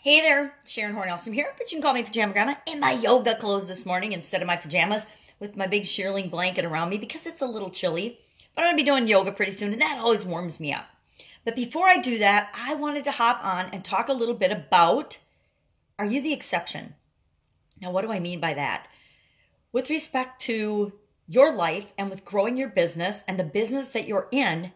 Hey there, Sharon Horne-Ellstrom here, but you can call me Pajama Grandma in my yoga clothes this morning instead of my pajamas with my big shearling blanket around me because it's a little chilly. But I'm going to be doing yoga pretty soon, and that always warms me up. But before I do that, I wanted to hop on and talk a little bit about, are you the exception? Now, what do I mean by that? With respect to your life and with growing your business and the business that you're in,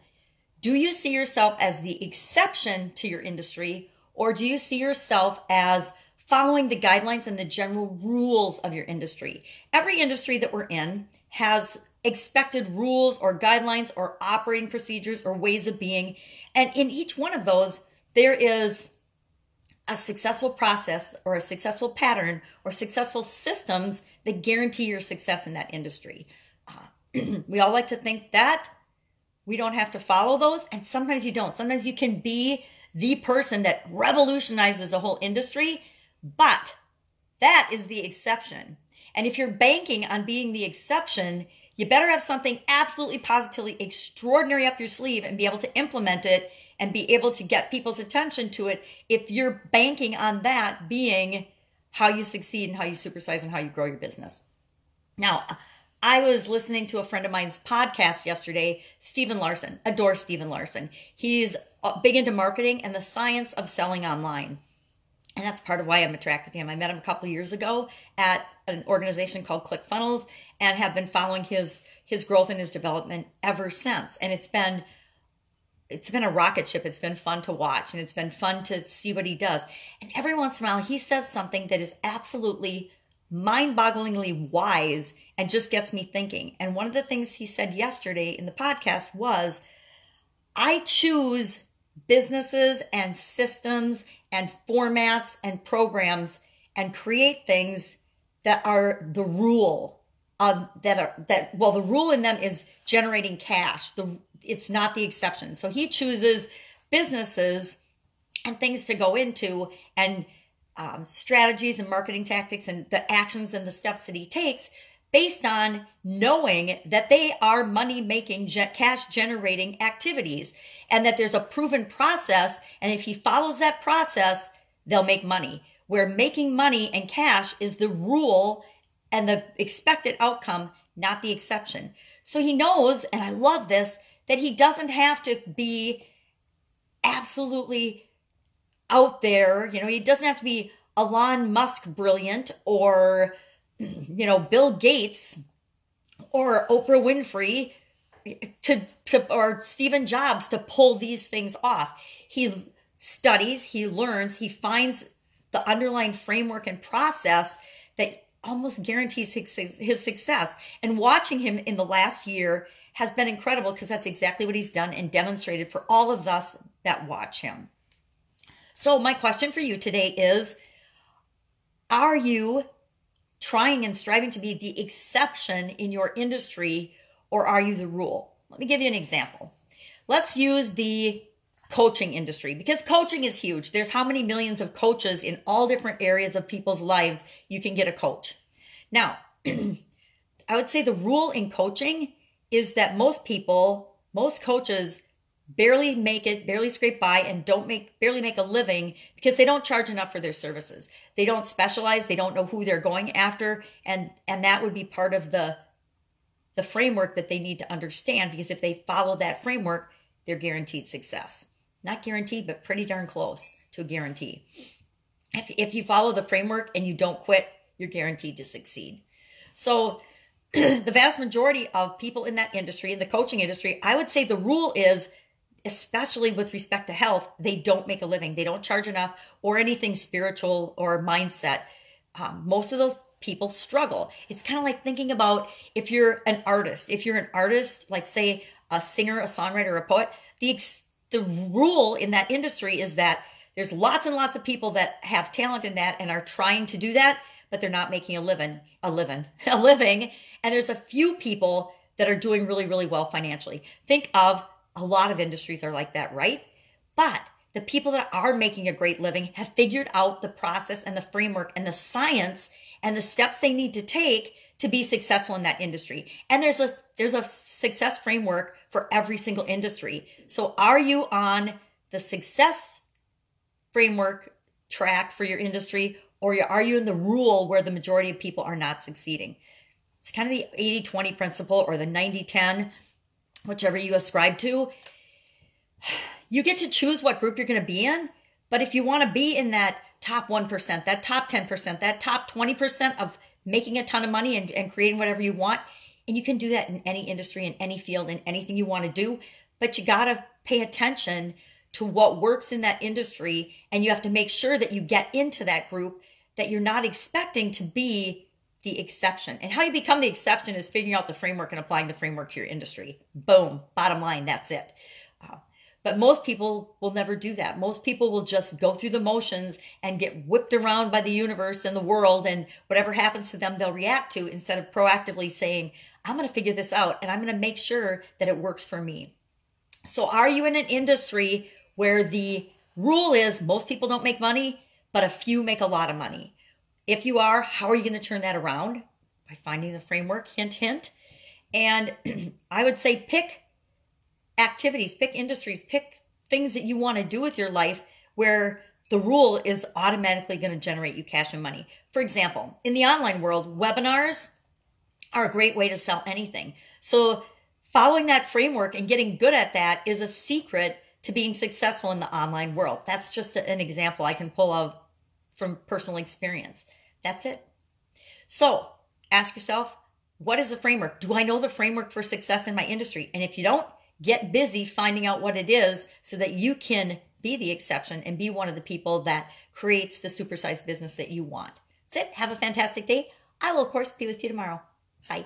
do you see yourself as the exception to your industry, or do you see yourself as following the guidelines and the general rules of your industry? Every industry that we're in has expected rules or guidelines or operating procedures or ways of being. And in each one of those, there is a successful process or a successful pattern or successful systems that guarantee your success in that industry. We all like to think that we don't have to follow those, and sometimes you don't. Sometimes you can be the person that revolutionizes a whole industry, but that is the exception. And if you're banking on being the exception, you better have something absolutely positively extraordinary up your sleeve and be able to implement it and be able to get people's attention to it if you're banking on that being how you succeed and how you supersize and how you grow your business. Now, I was listening to a friend of mine's podcast yesterday, Stephen Larson. Adore Stephen Larson. He's big into marketing and the science of selling online. And that's part of why I'm attracted to him. I met him a couple of years ago at an organization called ClickFunnels and have been following his growth and his development ever since. And it's been a rocket ship. It's been fun to watch, and it's been fun to see what he does. And every once in a while, he says something that is absolutely mind-bogglingly wise and just gets me thinking. And one of the things he said yesterday in the podcast was, I choose businesses and systems and formats and programs and create things that are the rule. The rule in them is generating cash. It's not the exception. So he chooses businesses and things to go into and strategies and marketing tactics and the actions and the steps that he takes based on knowing that they are money-making, cash-generating activities, and that there's a proven process, and if he follows that process, they'll make money. Where making money and cash is the rule and the expected outcome, not the exception. So he knows, and I love this, that he doesn't have to be absolutely out there. He doesn't have to be Elon Musk brilliant or Bill Gates or Oprah Winfrey or Stephen Jobs to pull these things off. He studies, he learns, he finds the underlying framework and process that almost guarantees his success. And watching him in the last year has been incredible because that's exactly what he's done and demonstrated for all of us that watch him. So my question for you today is, are you trying and striving to be the exception in your industry, or are you the rule? Let me give you an example. Let's use the coaching industry because coaching is huge. There's how many millions of coaches in all different areas of people's lives you can get a coach. Now, I would say the rule in coaching is that most coaches barely make it, barely scrape by, and barely make a living because they don't charge enough for their services. They don't specialize. They don't know who they're going after. And that would be part of the framework that they need to understand, because if they follow that framework, they're guaranteed success. Not guaranteed, but pretty darn close to a guarantee. If you follow the framework and you don't quit, you're guaranteed to succeed. So the vast majority of people in that industry, in the coaching industry, I would say the rule is, especially with respect to health, they don't make a living. They don't charge enough or anything spiritual or mindset. Most of those people struggle. It's kind of like thinking about if you're an artist, like say a singer, a songwriter, a poet, the rule in that industry is that there's lots and lots of people that have talent in that and are trying to do that, but they're not making a living. And there's a few people that are doing really, really well financially. Think of a lot of industries are like that, right? But the people that are making a great living have figured out the process and the framework and the science and the steps they need to take to be successful in that industry. And there's a success framework for every single industry. So are you on the success framework track for your industry, or are you in the rule where the majority of people are not succeeding? It's kind of the 80-20 principle, or the 90-10, whichever you ascribe to. You get to choose what group you're going to be in, but if you want to be in that top 1%, that top 10%, that top 20% of making a ton of money and creating whatever you want, and you can do that in any industry, in any field, in anything you want to do, but you got to pay attention to what works in that industry, and you have to make sure that you get into that group, that you're not expecting to be the exception. And how you become the exception is figuring out the framework and applying the framework to your industry. Boom, bottom line, that's it. But most people will never do that. Most people will just go through the motions and get whipped around by the universe and the world, and whatever happens to them, they'll react to, instead of proactively saying, I'm going to figure this out and I'm going to make sure that it works for me. So are you in an industry where the rule is most people don't make money, but a few make a lot of money? If you are, how are you going to turn that around? By finding the framework, hint, hint. And I would say pick activities, pick industries, pick things that you want to do with your life where the rule is automatically going to generate you cash and money. For example, in the online world, webinars are a great way to sell anything. So following that framework and getting good at that is a secret to being successful in the online world. That's just an example I can pull out from personal experience. That's it. So ask yourself, what is the framework? Do I know the framework for success in my industry? And if you don't, get busy finding out what it is so that you can be the exception and be one of the people that creates the supersized business that you want. That's it. Have a fantastic day. I will, of course, be with you tomorrow. Bye.